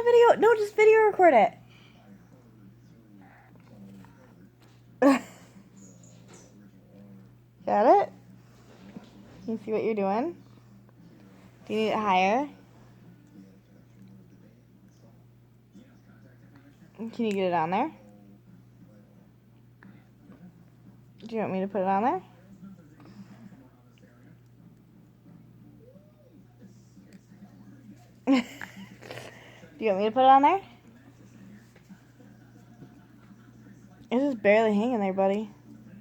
video. No, just video record it. Got it? Can you see what you're doing? Do you need it higher? Can you get it on there? Do you want me to put it on there? Do you want me to put it on there? It's just barely hanging there, buddy.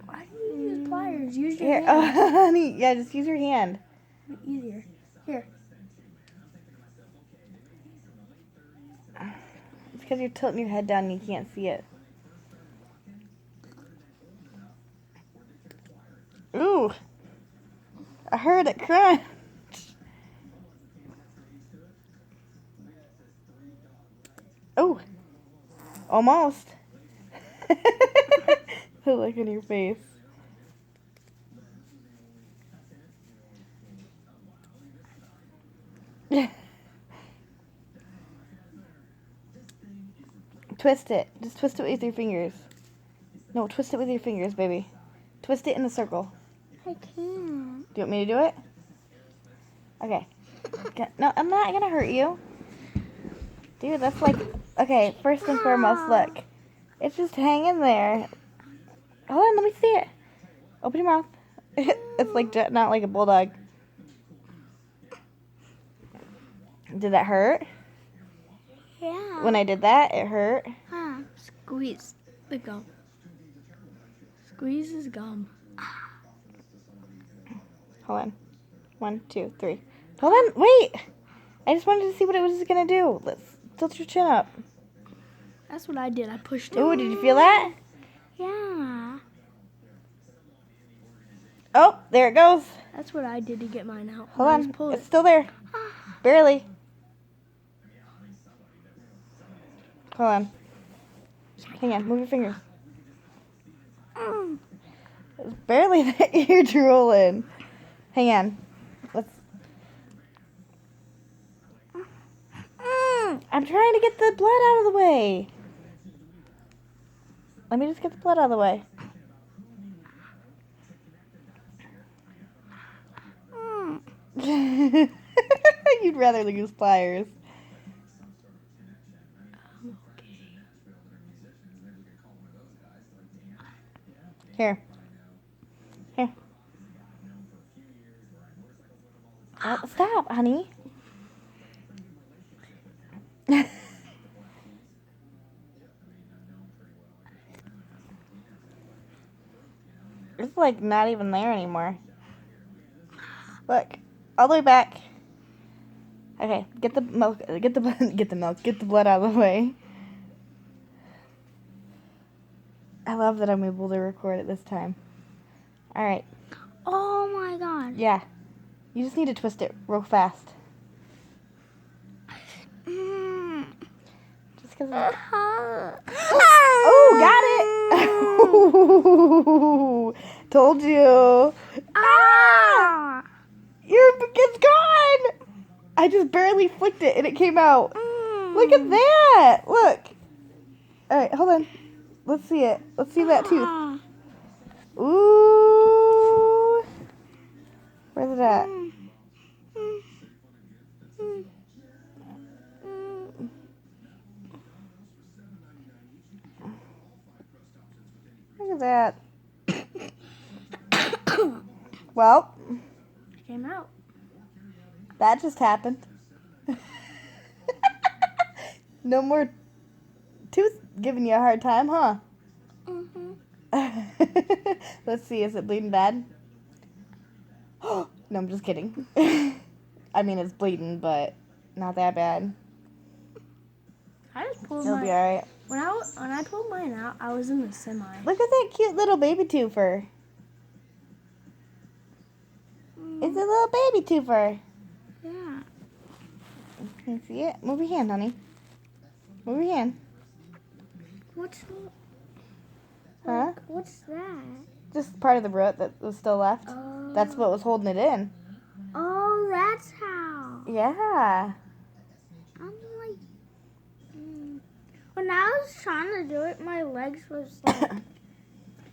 Why do you use pliers? Use your Here, hand. oh, honey, yeah, just use your hand. Easier. Here. It's because you're tilting your head down and you can't see it. Ooh, I heard it crunch. Oh, almost. The look in your face. Twist it. Just twist it with your fingers. No, twist it with your fingers, baby. Twist it in a circle. I can't. Do you want me to do it? Okay. No, I'm not gonna hurt you. Dude, that's like... Okay, first and foremost, look. It's just hanging there. Hold on, let me see it. Open your mouth. It's like not like a bulldog. Did that hurt? Yeah. When I did that, it hurt. Huh. Squeeze the gum. Squeeze his gum. Hold on. 1, 2, 3. Hold on, wait! I just wanted to see what it was gonna do. Let's tilt your chin up. That's what I did. I pushed it. Ooh, did you feel that? Yeah. Oh, there it goes. That's what I did to get mine out. Hold I on, just pulled it's it. still there. Barely. Hold on. Hang on, move your fingers. It's barely that you're drooling. Hang on. Let's... I'm trying to get the blood out of the way. Let me just get the blood out of the way. You'd rather use pliers. Okay. Here. Here. Oh, stop, honey. It's like not even there anymore. Look, all the way back. Okay, get the milk, get the blood out of the way. I love that I'm able to record it this time. All right. Oh my god. Yeah. You just need to twist it real fast. Just because. Oh, got it! Told you. Ah! It's gone! I just barely flicked it and it came out. Look at that! Look. All right, hold on. Let's see it. Let's see that tooth. Ooh. Where's it at? Look at that. Well, It came out. that just happened. No more tooth giving you a hard time, huh? Let's see, is it bleeding bad? No, I'm just kidding. I mean, it's bleeding, but not that bad. I just pulled It'll be alright. When I pulled mine out, I was in the semi. Look at that cute little baby twofer. It's a little baby twofer. Yeah. Can you see it? Move your hand, honey. Move your hand. What's Huh? What's that? Just part of the root that was still left. Oh. That's what was holding it in. Oh, that's how. Yeah. I'm like. to do it, my legs was like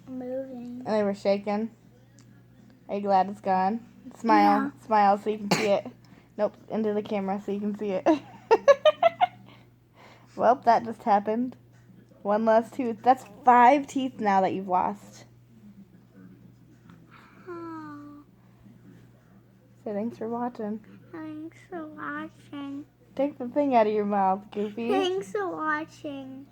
moving. And they were shaking. Are you glad it's gone? Smile. Yeah. Smile so you can see it. Nope, into the camera so you can see it. Well, that just happened. One last tooth. That's 5 teeth now that you've lost. Oh, So thanks for watching. thanks for watching. Take the thing out of your mouth, Goofy. Thanks for watching.